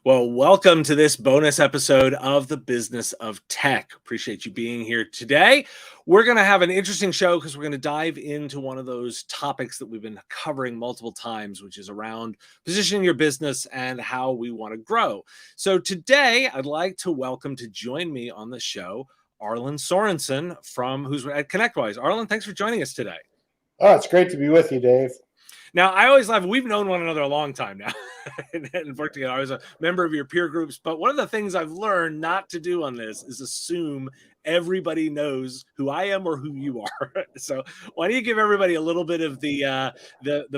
Well, welcome to this bonus episode of the Business of Tech. Appreciate you being here today. We're going to have an interesting show because we're going to dive into one of those topics that we've been covering multiple times, which is around positioning your business and how we want to grow. So today, I'd like to welcome to join me on the show, Arlin Sorensen who's at ConnectWise. Arlin, thanks for joining us today. Oh, it's great to be with you, Dave. Now, I always laugh. We've known one another a long time now and worked together. I was a member of your peer groups. But one of the things I've learned not to do on this is assume everybody knows who I am or who you are. So why don't you give everybody a little bit of the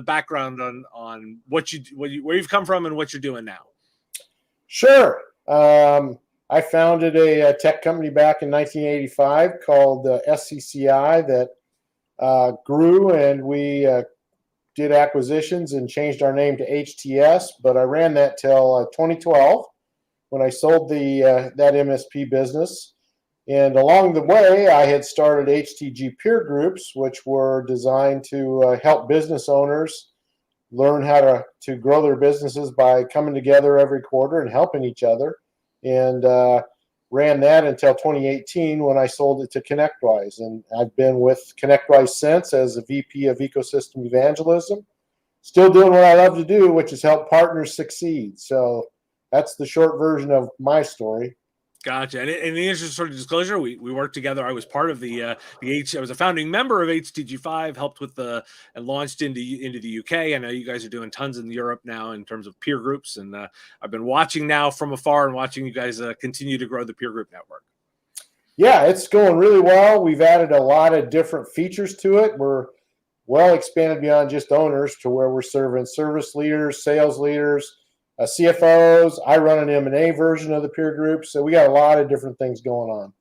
background on where you've come from and what you're doing now? Sure. I founded a tech company back in 1985 called SCCI that grew, and we did acquisitions and changed our name to HTS, but I ran that till 2012 when I sold that MSP business. And along the way, I had started HTG peer groups, which were designed to help business owners learn how to grow their businesses by coming together every quarter and helping each other. And ran that until 2018 when I sold it to ConnectWise. And I've been with ConnectWise since as a VP of Ecosystem Evangelism. Still doing what I love to do, which is help partners succeed. So that's the short version of my story. Gotcha. And in the interest of sort of disclosure, we worked together. I was part of I was a founding member of HTG5, helped with and launched into the UK. I know you guys are doing tons in Europe now in terms of peer groups. And I've been watching now from afar and watching you guys continue to grow the peer group network. Yeah, it's going really well. We've added a lot of different features to it. We're well expanded beyond just owners to where we're serving service leaders, sales leaders, CFOs. I run an M&A version of the peer group. So we got a lot of different things going on.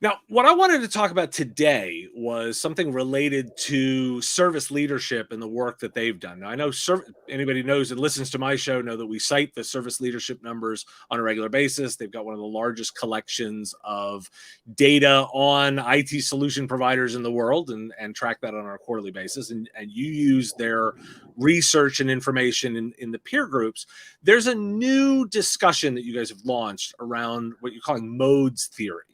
Now, what I wanted to talk about today was something related to service leadership and the work that they've done. Now, I know anybody knows that listens to my show know that we cite the service leadership numbers on a regular basis. They've got one of the largest collections of data on IT solution providers in the world and track that on a quarterly basis. And you use their research and information in the peer groups. There's a new discussion that you guys have launched around what you're calling modes theory.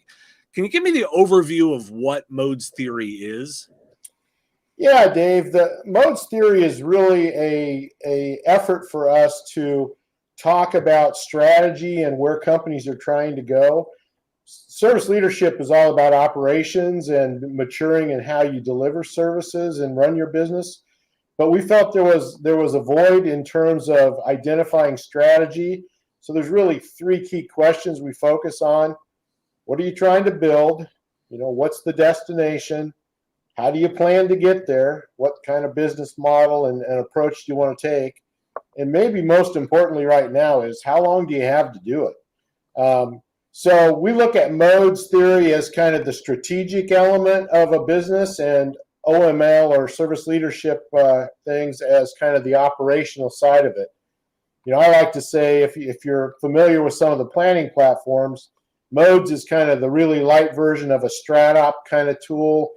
Can you give me the overview of what modes theory is? Yeah, Dave, the modes theory is really a effort for us to talk about strategy and where companies are trying to go. Service leadership is all about operations and maturing and how you deliver services and run your business. But we felt there was a void in terms of identifying strategy. So there's really three key questions we focus on. What are you trying to build? What's the destination? How do you plan to get there? What kind of business model and approach do you want to take? And maybe most importantly right now is how long do you have to do it? So we look at modes theory as kind of the strategic element of a business and OML or service leadership things as kind of the operational side of it. I like to say if you're familiar with some of the planning platforms, modes is kind of the really light version of a StratOp kind of tool.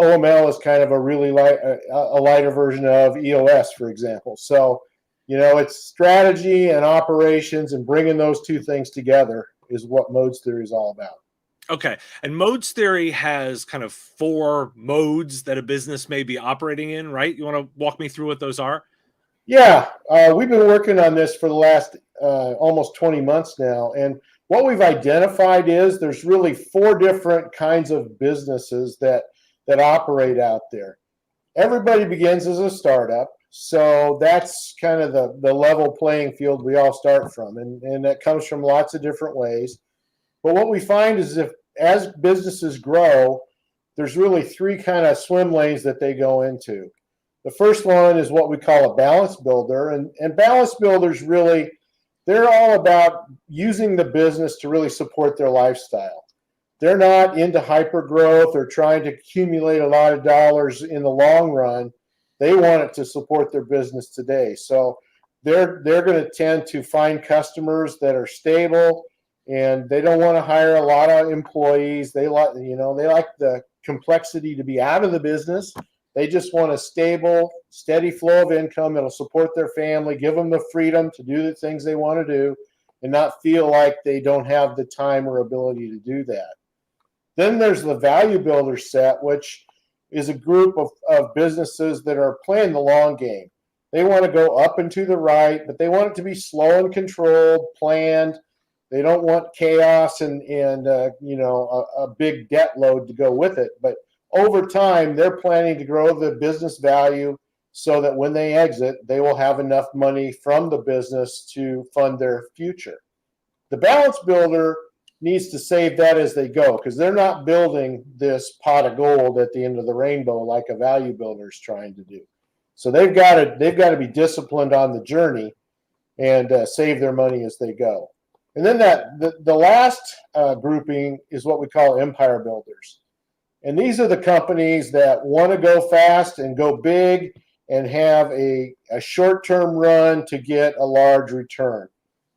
OML is kind of a really lighter version of EOS, for example. So, it's strategy and operations, and bringing those two things together is what modes theory is all about. Okay. And modes theory has kind of 4 modes that a business may be operating in, right? You want to walk me through what those are? Yeah. We've been working on this for the last almost 20 months now. And what we've identified is there's really 4 different kinds of businesses that operate out there. Everybody begins as a startup. So that's kind of the level playing field we all start from. And that comes from lots of different ways. But what we find is as businesses grow, there's really 3 kind of swim lanes that they go into. The first one is what we call a balance builder. And balance builders really, they're all about using the business to really support their lifestyle. They're not into hyper growth or trying to accumulate a lot of dollars in the long run. They want it to support their business today. So they're going to tend to find customers that are stable, and they don't want to hire a lot of employees. They like the complexity to be out of the business. They just want a stable, steady flow of income that'll support their family, give them the freedom to do the things they want to do, and not feel like they don't have the time or ability to do that. Then there's the value builder set, which is a group of businesses that are playing the long game. They want to go up and to the right, but they want it to be slow and controlled, planned. They don't want chaos and a big debt load to go with it. But over time, they're planning to grow the business value so that when they exit, they will have enough money from the business to fund their future. The balance builder needs to save that as they go, because they're not building this pot of gold at the end of the rainbow like a value builder is trying to do. So they've got to be disciplined on the journey and save their money as they go. And then the last grouping is what we call empire builders. And these are the companies that want to go fast and go big and have a short-term run to get a large return.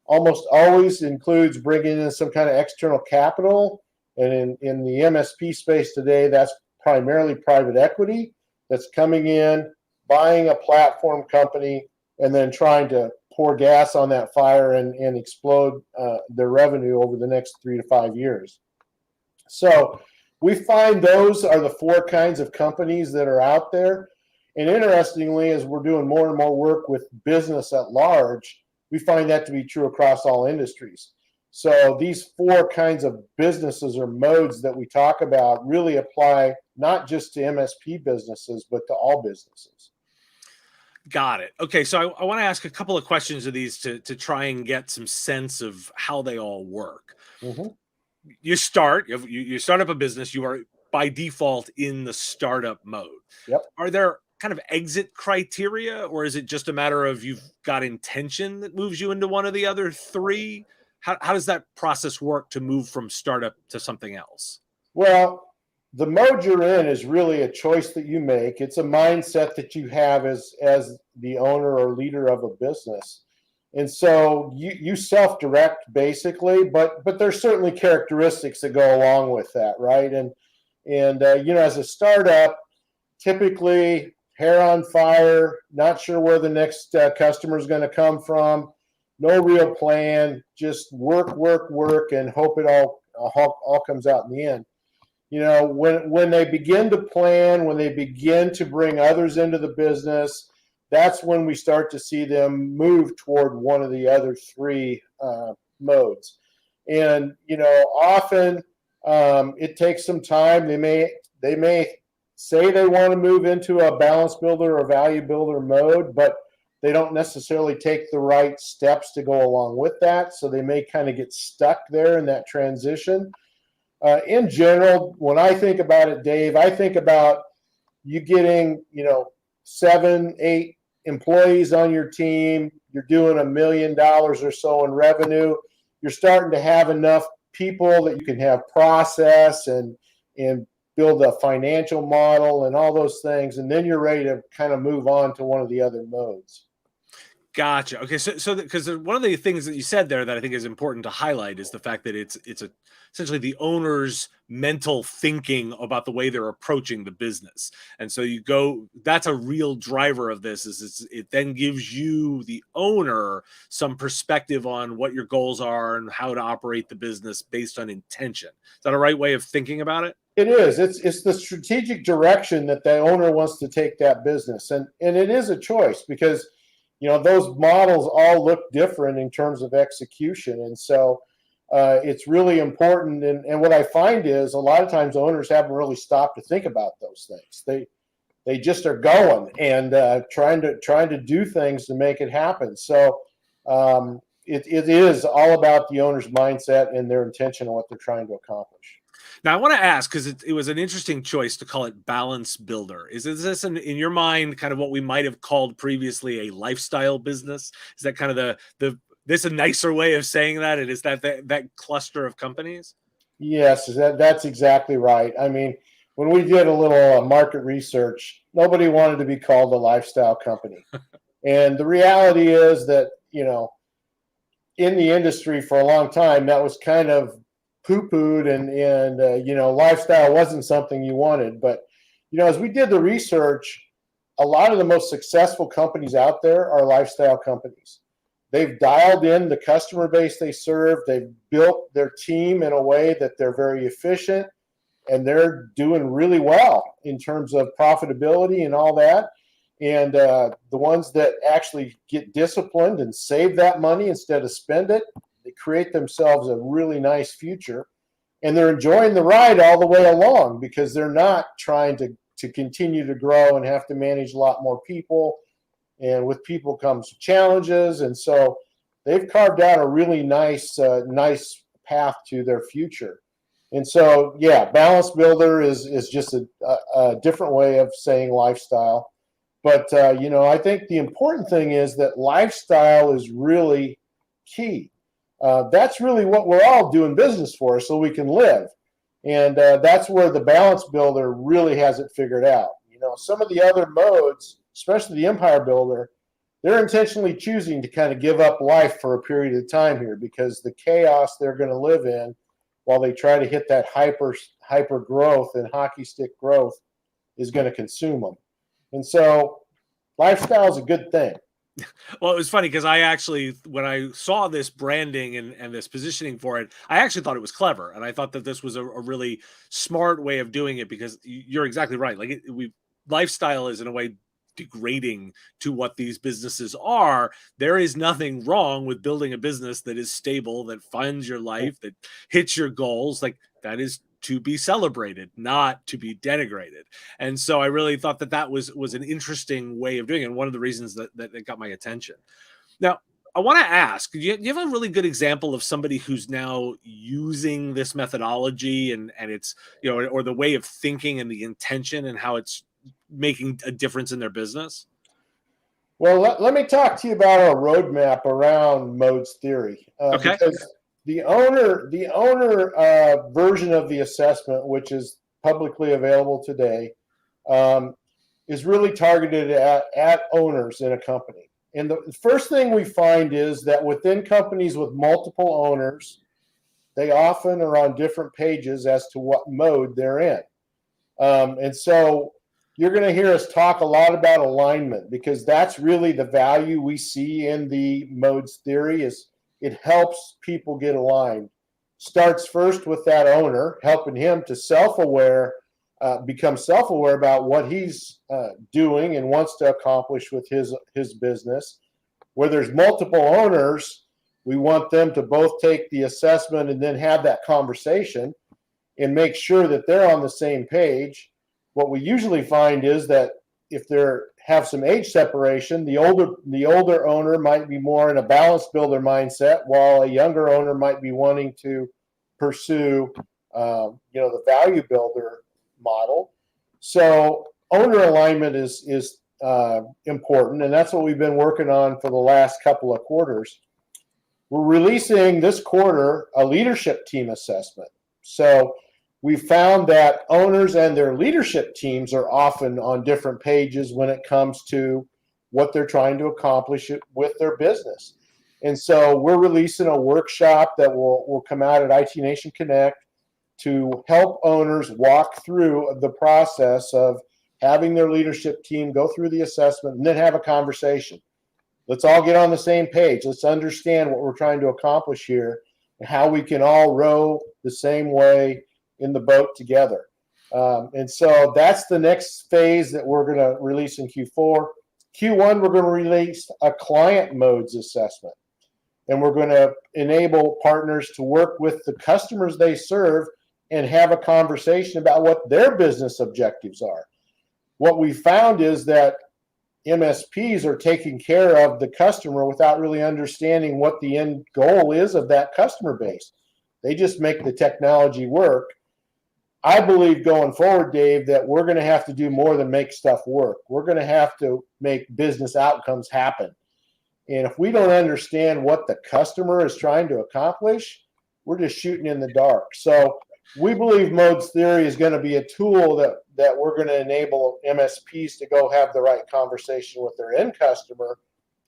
Almost always includes bringing in some kind of external capital. And in the MSP space today, that's primarily private equity that's coming in, buying a platform company, and then trying to pour gas on that fire and explode their revenue over the next 3 to 5 years. So we find those are the four kinds of companies that are out there. And interestingly, as we're doing more and more work with business at large, we find that to be true across all industries. So these four kinds of businesses or modes that we talk about really apply not just to MSP businesses, but to all businesses. Got it. Okay, so I want to ask a couple of questions of these to try and get some sense of how they all work. Mm-hmm. You start up a business, you are by default in the startup mode. Yep. Are there kind of exit criteria, or is it just a matter of you've got intention that moves you into one of the other three? How does that process work to move from startup to something else? Well, the mode you're in is really a choice that you make. It's a mindset that you have as the owner or leader of a business. And so you self-direct basically, but there's certainly characteristics that go along with that, right? And as a startup, typically hair on fire, not sure where the next customer is going to come from, no real plan, just work, and hope it all comes out in the end. When they begin to plan, when they begin to bring others into the business, that's when we start to see them move toward one of the other three modes. And often it takes some time. They may say they want to move into a balance builder or value builder mode, but they don't necessarily take the right steps to go along with that. So they may kind of get stuck there in that transition. In general, when I think about it, Dave, I think about you getting, 7, 8 employees on your team. You're doing $1 million or so in revenue. You're starting to have enough people that you can have process and build a financial model and all those things. And then you're ready to kind of move on to one of the other modes. Gotcha. Okay, so because one of the things that you said there that I think is important to highlight is the fact that it's essentially the owner's mental thinking about the way they're approaching the business, and so that's a real driver of this. It then gives you, the owner, some perspective on what your goals are and how to operate the business based on intention. Is that a right way of thinking about it? It is. It's the strategic direction that the owner wants to take that business, and it is a choice because those models all look different in terms of execution. And so it's really important. And what I find is a lot of times owners haven't really stopped to think about those things. They just are going and trying to do things to make it happen. So it is all about the owner's mindset and their intention on what they're trying to accomplish. Now, I want to ask, because it was an interesting choice to call it balance builder. Is this in your mind kind of what we might have called previously a lifestyle business? Is that kind of this a nicer way of saying that? And is that cluster of companies? Yes, that's exactly right. I mean, when we did a little market research, nobody wanted to be called a lifestyle company. And the reality is that, in the industry for a long time, that was kind of poo-pooed and lifestyle wasn't something you wanted. But as we did the research, a lot of the most successful companies out there are lifestyle companies. They've dialed in the customer base they serve. They've built their team in a way that they're very efficient, and they're doing really well in terms of profitability and all that. And the ones that actually get disciplined and save that money instead of spend it, they create themselves a really nice future. And they're enjoying the ride all the way along because they're not trying to continue to grow and have to manage a lot more people. And with people comes challenges. And so they've carved out a really nice path to their future. And so, yeah, Balance Builder is just a different way of saying lifestyle. But, I think the important thing is that lifestyle is really key. That's really what we're all doing business for, so we can live. And that's where the Balance Builder really has it figured out. Some of the other modes, especially the Empire Builder, they're intentionally choosing to kind of give up life for a period of time here because the chaos they're going to live in while they try to hit that hyper growth and hockey stick growth is going to consume them. And so lifestyle is a good thing. Well, it was funny because I actually, when I saw this branding and this positioning for it, I actually thought it was clever. And I thought that this was a really smart way of doing it because you're exactly right. Like lifestyle is in a way degrading to what these businesses are. There is nothing wrong with building a business that is stable, that funds your life, that hits your goals. Like that is to be celebrated, not to be denigrated. And so I really thought that was an interesting way of doing it. And one of the reasons that got my attention. Now, I want to ask, do you have a really good example of somebody who's now using this methodology and it's, or the way of thinking and the intention and how it's making a difference in their business? Well, let me talk to you about our roadmap around modes theory. Okay. Because the owner version of the assessment, which is publicly available today, is really targeted at owners in a company. And the first thing we find is that within companies with multiple owners, they often are on different pages as to what mode they're in. And so you're going to hear us talk a lot about alignment because that's really the value we see in the modes theory is it helps people get aligned. Starts first with that owner, helping him to become self-aware about what he's doing and wants to accomplish with his business. Where there's multiple owners, we want them to both take the assessment and then have that conversation and make sure that they're on the same page. What we usually find is that if they have some age separation, the older owner might be more in a Balance Builder mindset, while a younger owner might be wanting to pursue, the Value Builder model. So owner alignment is important, and that's what we've been working on for the last couple of quarters. We're releasing this quarter a leadership team assessment. So we found that owners and their leadership teams are often on different pages when it comes to what they're trying to accomplish with their business. And so we're releasing a workshop that will come out at IT Nation Connect to help owners walk through the process of having their leadership team go through the assessment and then have a conversation. Let's all get on the same page. Let's understand what we're trying to accomplish here and how we can all row the same way in the boat together. And so that's the next phase that we're going to release in Q4. Q1, we're going to release a client modes assessment. And we're going to enable partners to work with the customers they serve and have a conversation about what their business objectives are. What we found is that MSPs are taking care of the customer without really understanding what the end goal is of that customer base. They just make the technology work. I believe going forward, Dave, that we're going to have to do more than make stuff work. We're going to have to make business outcomes happen. And if we don't understand what the customer is trying to accomplish, we're just shooting in the dark. So we believe modes theory is going to be a tool that we're going to enable MSPs to go have the right conversation with their end customer,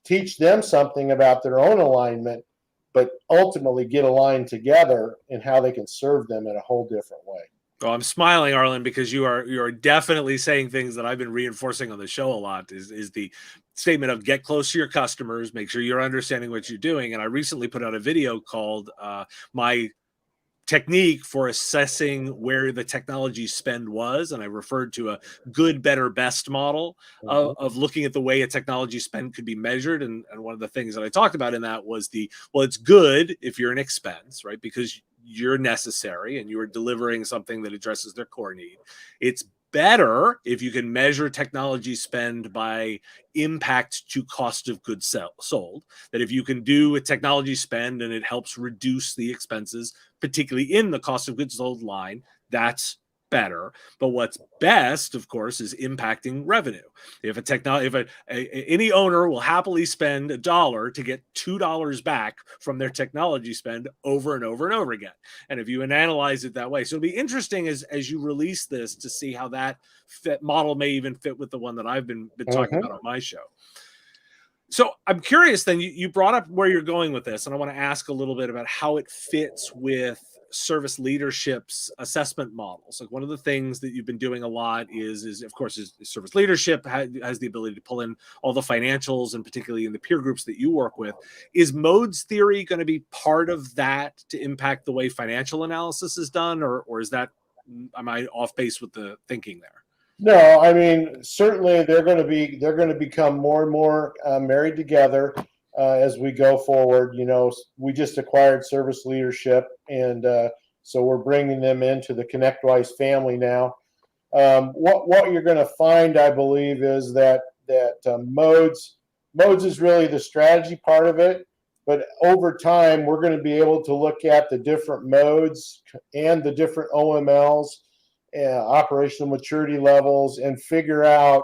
teach them something about their own alignment, but ultimately get aligned together in how they can serve them in a whole different way. Oh, I'm smiling, Arlen, because you are definitely saying things that I've been reinforcing on the show a lot. Is the statement of get close to your customers, make sure you're understanding what you're doing. And I recently put out a video called "My Technique for Assessing Where the Technology Spend Was," and I referred to a good, better, best model Mhm. of looking at the way a technology spend could be measured. And one of the things that I talked about in that was well, it's good if you're an expense, right? Because you're necessary and you are delivering something that addresses their core need. It's better if you can measure technology spend by impact to cost of goods sold. That if you can do a technology spend and it helps reduce the expenses, particularly in the cost of goods sold line, that's better. But what's best, of course, is impacting revenue. If a technology, if any owner will happily spend $1 to get $2 back from their technology spend over and over and over again. And if you analyze it that way, so it'll be interesting as you release this to see how that model may even fit with the one that I've been talking about Mhm. on my show. So I'm curious then, you brought up where you're going with this, and I want to ask a little bit about how it fits with service leadership's assessment models. Like one of the things that you've been doing a lot is of course, is service leadership has the ability to pull in all the financials, and particularly in the peer groups that you work with. Is modes theory going to be part of that to impact the way financial analysis is done, or is that, am I off base with the thinking there? No, I mean certainly they're going to become more and more married together as we go forward. You know, we just acquired service leadership, and so we're bringing them into the ConnectWise family now. What you're going to find, I believe, is that modes is really the strategy part of it. But over time, we're going to be able to look at the different modes and the different OMLs, operational maturity levels, and figure out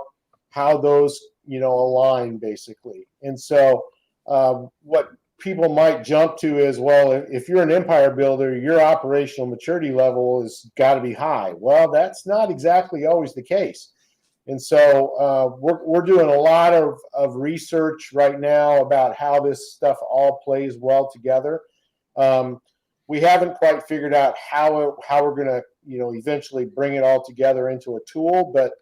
how those align basically. And so, what people might jump to is, well, if you're an empire builder, your operational maturity level has got to be high. Well, that's not exactly always the case. And so we're doing a lot of research right now about how this stuff all plays well together. Um, we haven't quite figured out how we're going to eventually bring it all together into a tool, but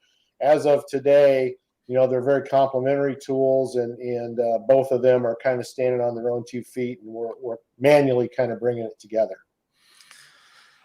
as of today, they're very complementary tools, and both of them are kind of standing on their own 2 feet, and we're manually kind of bringing it together.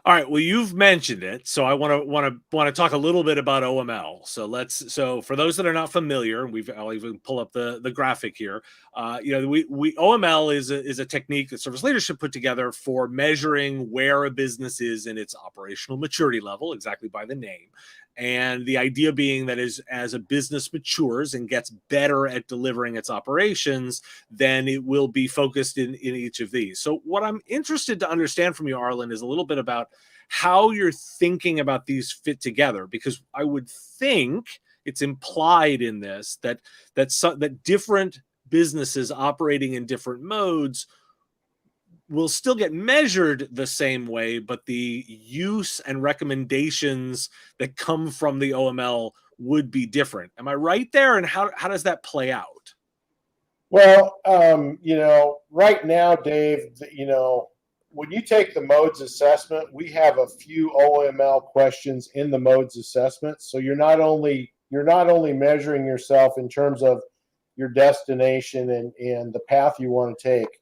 All right. Well, you've mentioned it, so I want to talk a little bit about OML. So for those that are not familiar, I'll even pull up the graphic here. We OML is a technique that service leadership put together for measuring where a business is in its operational maturity level, exactly by the name. And the idea being that as a business matures and gets better at delivering its operations, then it will be focused in each of these. So what I'm interested to understand from you, Arlen, is a little bit about how you're thinking about these fit together, because I would think it's implied in this that different businesses operating in different modes will still get measured the same way, but the use and recommendations that come from the OML would be different. Am I right there? And how does that play out? Well, right now, Dave, when you take the modes assessment, we have a few OML questions in the modes assessment. So you're not only measuring yourself in terms of your destination and the path you want to take,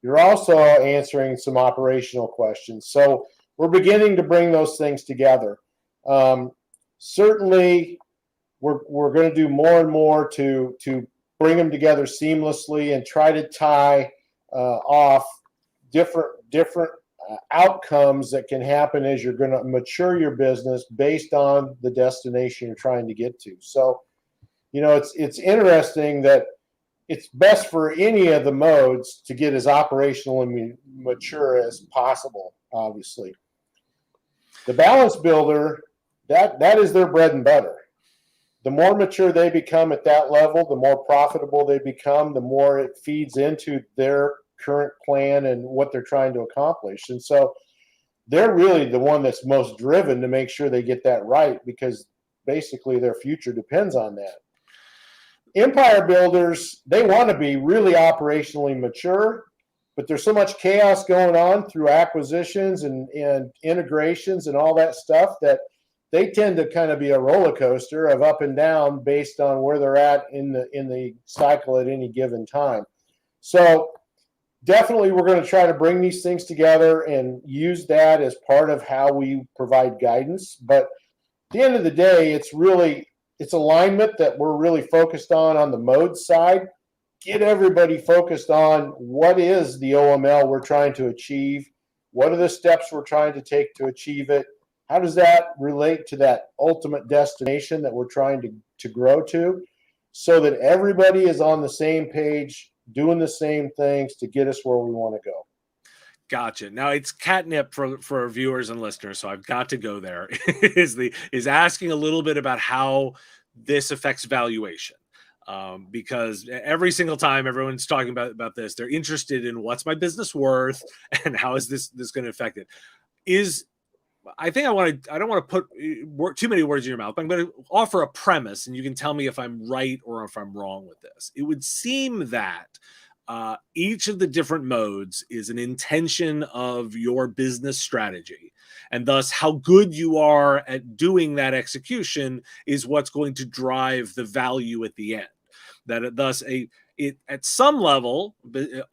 you're also answering some operational questions. So we're beginning to bring those things together. Um, certainly, we're going to do more and more to bring them together seamlessly and try to tie off different outcomes that can happen as you're going to mature your business based on the destination you're trying to get to. So, it's interesting that it's best for any of the modes to get as operational and mature as possible. Obviously, the balance builder, that is their bread and butter. The more mature they become at that level, the more profitable they become, the more it feeds into their current plan and what they're trying to accomplish. And so they're really the one that's most driven to make sure they get that right, because basically their future depends on that. Empire builders, they want to be really operationally mature, but there's so much chaos going on through acquisitions and integrations and all that stuff that they tend to kind of be a roller coaster of up and down based on where they're at in the cycle at any given time. So definitely we're going to try to bring these things together and use that as part of how we provide guidance. But at the end of the day, it's alignment that we're really focused on the mode side. Get everybody focused on what is the OML we're trying to achieve, what are the steps we're trying to take to achieve it, how does that relate to that ultimate destination that we're trying to grow to, so that everybody is on the same page, doing the same things to get us where we want to go. Gotcha. Now it's catnip for our viewers and listeners, so I've got to go there. is asking a little bit about how this affects valuation, because every single time everyone's talking about this, they're interested in what's my business worth and how is this going to affect it. I don't want to put too many words in your mouth, but I'm going to offer a premise and you can tell me if I'm right or if I'm wrong with this. It would seem that each of the different modes is an intention of your business strategy. And thus, how good you are at doing that execution is what's going to drive the value at the end. Thus, at some level,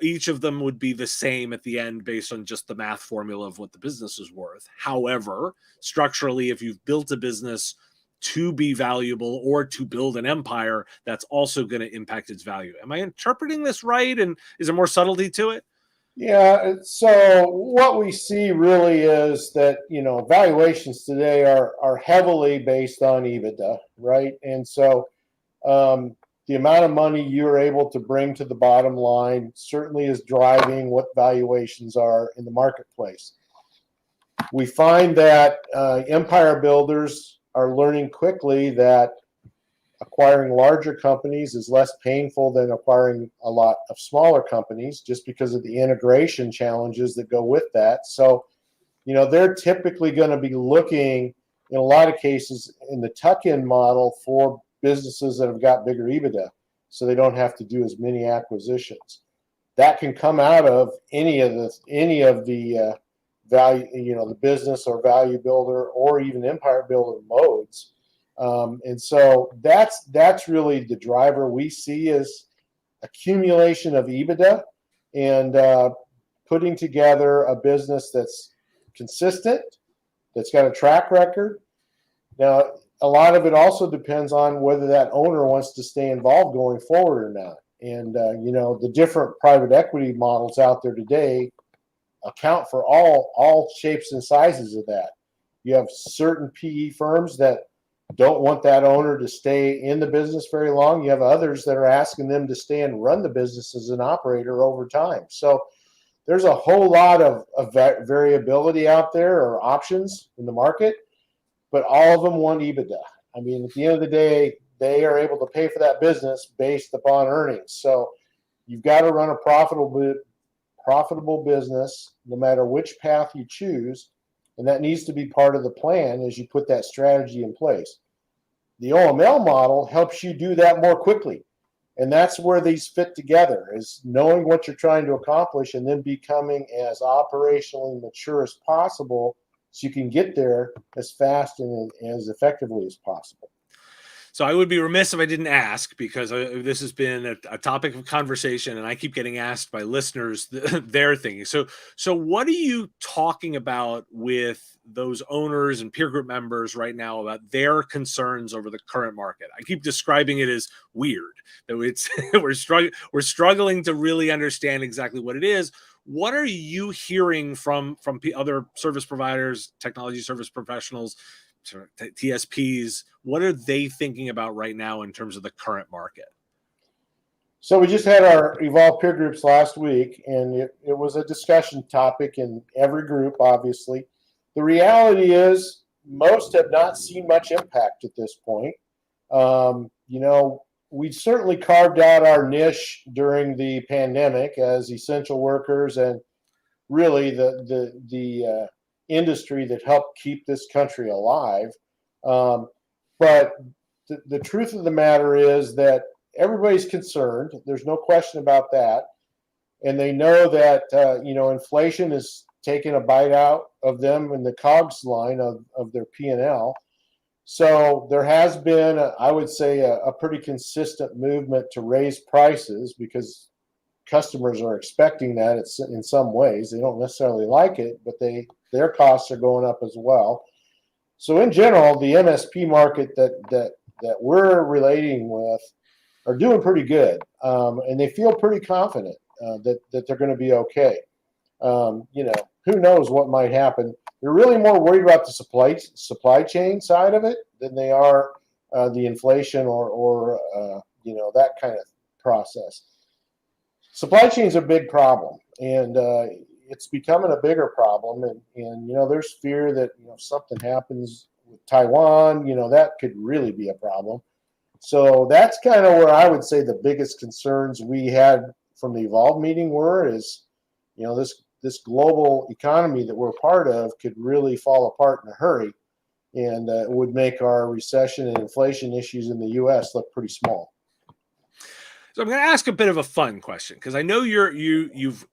each of them would be the same at the end based on just the math formula of what the business is worth. However, structurally, if you've built a business to be valuable or to build an empire, that's also going to impact its value. Am I interpreting this right? And is there more subtlety to it? Yeah. So what we see really is that, valuations today are heavily based on EBITDA, right? And so the amount of money you're able to bring to the bottom line certainly is driving what valuations are in the marketplace. We find that empire builders are learning quickly that acquiring larger companies is less painful than acquiring a lot of smaller companies, just because of the integration challenges that go with that. So, they're typically going to be looking, in a lot of cases, in the tuck-in model for businesses that have got bigger EBITDA, so they don't have to do as many acquisitions. That can come out of any of the value, the business or value builder or even empire builder modes. And so that's really the driver we see is accumulation of EBITDA and putting together a business that's consistent, that's got a track record. Now, a lot of it also depends on whether that owner wants to stay involved going forward or not. And, the different private equity models out there today account for all shapes and sizes of that. You have certain PE firms that don't want that owner to stay in the business very long. You have others that are asking them to stay and run the business as an operator over time. So there's a whole lot of variability out there or options in the market, but all of them want EBITDA. I mean, at the end of the day, they are able to pay for that business based upon earnings. So you've got to run a profitable business no matter which path you choose, and that needs to be part of the plan as you put that strategy in place. The OML model helps you do that more quickly, and that's where these fit together, is knowing what you're trying to accomplish and then becoming as operationally mature as possible so you can get there as fast and as effectively as possible. So I would be remiss if I didn't ask, because this has been a topic of conversation, and I keep getting asked by listeners their thinking. So what are you talking about with those owners and peer group members right now about their concerns over the current market? I keep describing it as weird. That it's we're struggling to really understand exactly what it is. What are you hearing from other service providers, technology service professionals, TSPs? What are they thinking about right now in terms of the current market? So we just had our Evolve peer groups last week, and it was a discussion topic in every group, obviously. The reality is most have not seen much impact at this point. We certainly carved out our niche during the pandemic as essential workers and really the industry that helped keep this country alive. But the truth of the matter is that everybody's concerned. There's no question about that. and they know that inflation is taking a bite out of them in the COGS line of their P&L. So there has been, I would say, a pretty consistent movement to raise prices because customers are expecting that. It's in some ways they don't necessarily like it, but their costs are going up as well. So in general, the MSP market that we're relating with are doing pretty good, and they feel pretty confident that they're going to be okay. Who knows what might happen? They're really more worried about the supply chain side of it than they are the inflation or that kind of process. Supply chain is a big problem, and it's becoming a bigger problem. And there's fear that if something happens with Taiwan, that could really be a problem. So that's kind of where I would say the biggest concerns we had from the Evolve meeting is, this global economy that we're part of could really fall apart in a hurry, and it would make our recession and inflation issues in the U.S. look pretty small. So I'm going to ask a bit of a fun question because I know you've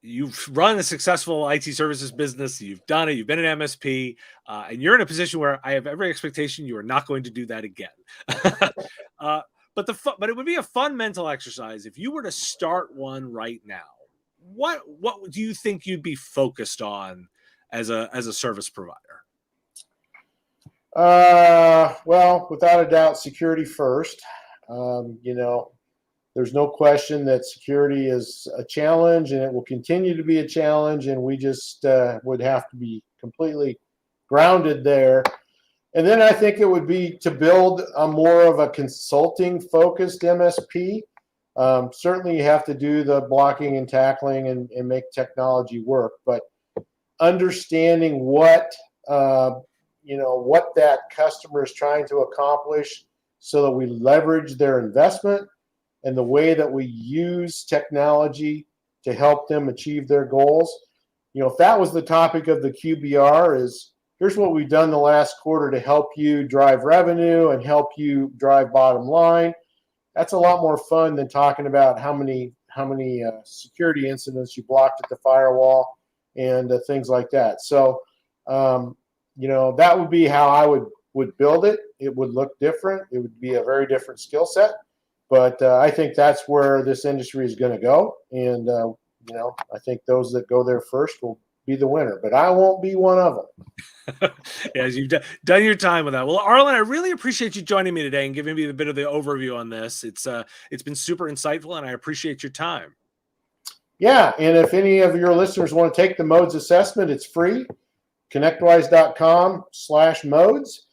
run a successful IT services business. You've done it. You've been an MSP, and you're in a position where I have every expectation you are not going to do that again. But it would be a fun mental exercise if you were to start one right now. What do you think you'd be focused on as a service provider? Well, without a doubt, security first. There's no question that security is a challenge, and it will continue to be a challenge, and we just would have to be completely grounded there. And then I think it would be to build a more of a consulting-focused MSP. Certainly, you have to do the blocking and tackling and make technology work, but understanding what that customer is trying to accomplish, so that we leverage their investment and the way that we use technology to help them achieve their goals. If that was the topic of the QBR, is here's what we've done the last quarter to help you drive revenue and help you drive bottom line. That's a lot more fun than talking about how many security incidents you blocked at the firewall and things like that. So, that would be how I would build it. It would look different. It would be a very different skill set. But I think that's where this industry is going to go. And, I think those that go there first will be the winner. But I won't be one of them. Yes, you've done your time with that. Well, Arlin, I really appreciate you joining me today and giving me a bit of the overview on this. It's been super insightful, and I appreciate your time. Yeah, and if any of your listeners want to take the modes assessment, it's free. connectwise.com/modes.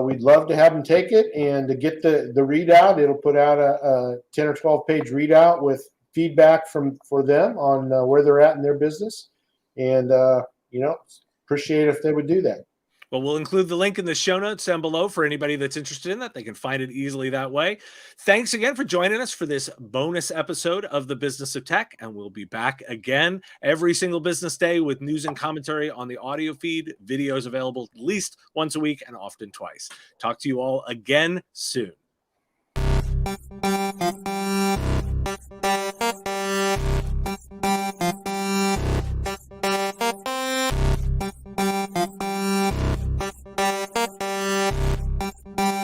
We'd love to have them take it, and to get the readout, it'll put out a 10 or 12 page readout with feedback for them on where they're at in their business. And, appreciate it if they would do that. Well, we'll include the link in the show notes down below for anybody that's interested in that. They can find it easily that way. Thanks again for joining us for this bonus episode of The Business of Tech. And we'll be back again every single business day with news and commentary on the audio feed, videos available at least once a week and often twice. Talk to you all again soon.